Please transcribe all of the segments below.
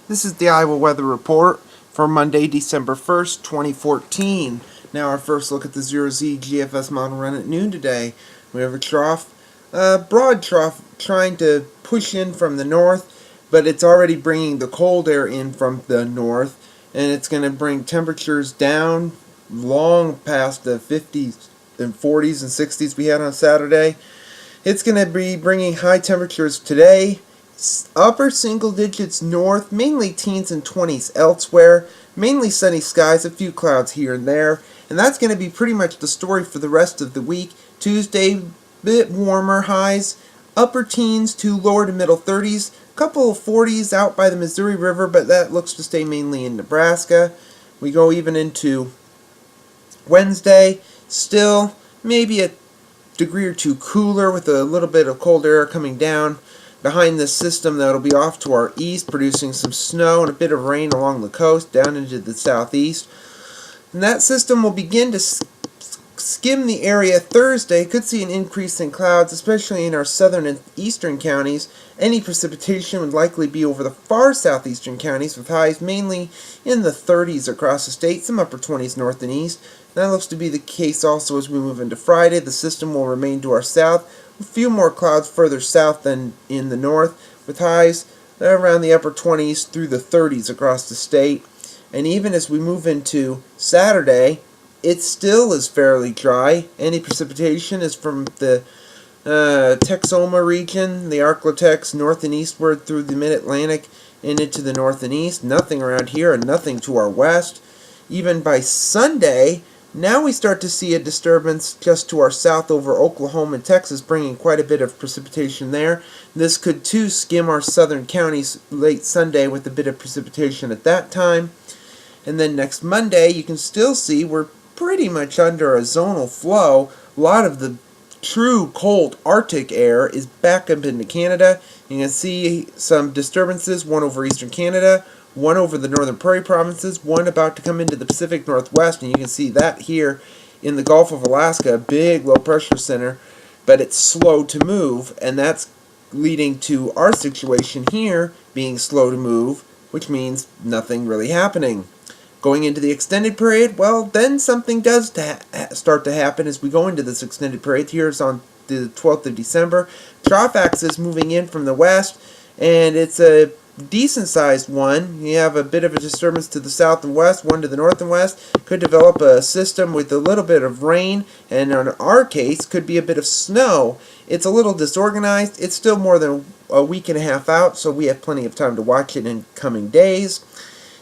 This is the Iowa Weather Report for Monday, December 1st, 2014. Now our first look at the 0Z GFS model run at noon today. We have a trough, broad trough trying to push in from the north, but it's already bringing the cold air in from the north, and it's going to bring temperatures down long past the 50s and 40s and 60s we had on Saturday. It's going to be bringing high temperatures today, upper single digits north, mainly teens and 20s elsewhere, mainly sunny skies, a few clouds here and there, and that's going to be pretty much the story for the rest of the week. Tuesday, bit warmer highs, upper teens to lower to middle 30s, couple of 40s out by the Missouri River, but that looks to stay mainly in Nebraska. We go even into Wednesday, still maybe a degree or two cooler with a little bit of cold air coming down behind this system that'll be off to our east, producing some snow and a bit of rain along the coast down into the southeast. And that system will begin to skim the area Thursday. Could see an increase in clouds, especially in our southern and eastern counties. Any precipitation would likely be over the far southeastern counties, with highs mainly in the 30s across the state, some upper 20s north and east. That looks to be the case also as we move into Friday. The system will remain to our south, a few more clouds further south than in the north, with highs around the upper 20s through the 30s across the state. And even as we move into Saturday, it still is fairly dry. Any precipitation is from the Texoma region, the Arklatex, north and eastward through the mid-Atlantic and into the north and east. Nothing around here and nothing to our west. Even by Sunday, now we start to see a disturbance just to our south over Oklahoma and Texas, bringing quite a bit of precipitation there. This could too skim our southern counties late Sunday with a bit of precipitation at that time. And then next Monday, you can still see we're pretty much under a zonal flow. A lot of the true cold Arctic air is back up into Canada. You can see some disturbances, one over eastern Canada, one over the northern prairie provinces, one about to come into the Pacific Northwest, and you can see that here in the Gulf of Alaska, a big low pressure center, but it's slow to move, and that's leading to our situation here being slow to move, which means nothing really happening. Going into the extended period, well, then something does start to happen as we go into this extended period. Here's on the 12th of December. Trough axis moving in from the west, and it's a decent-sized one. You have a bit of a disturbance to the south and west, one to the north and west. Could develop a system with a little bit of rain, and in our case, could be a bit of snow. It's a little disorganized. It's still more than a week and a half out, so we have plenty of time to watch it in coming days.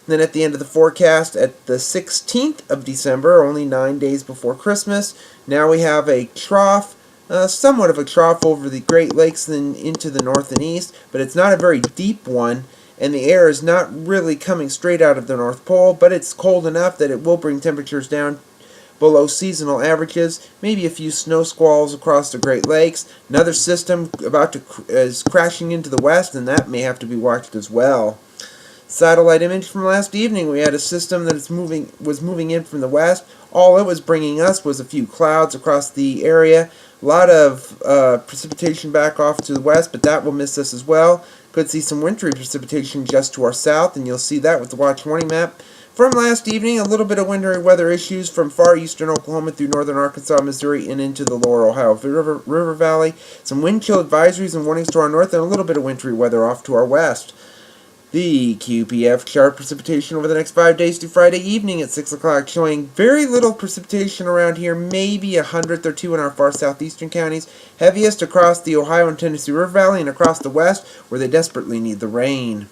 And then at the end of the forecast, at the 16th of December, only 9 days before Christmas, now we have a trough, somewhat of a trough over the Great Lakes and into the north and east, but it's not a very deep one, and the air is not really coming straight out of the North Pole, but it's cold enough that it will bring temperatures down below seasonal averages, maybe a few snow squalls across the Great Lakes. Another system is crashing into the west, and that may have to be watched as well. Satellite image from last evening, we had a system that was moving in from the west. All it was bringing us was a few clouds across the area. A lot of precipitation back off to the west, but that will miss us as well. Could see some wintry precipitation just to our south, and you'll see that with the watch warning map. From last evening, a little bit of wintry weather issues from far eastern Oklahoma through northern Arkansas, Missouri, and into the lower Ohio River Valley. Some wind chill advisories and warnings to our north, and a little bit of wintry weather off to our west. The QPF chart precipitation over the next 5 days through Friday evening at 6 o'clock, showing very little precipitation around here, maybe a hundredth or two in our far southeastern counties, heaviest across the Ohio and Tennessee River Valley and across the west, where they desperately need the rain.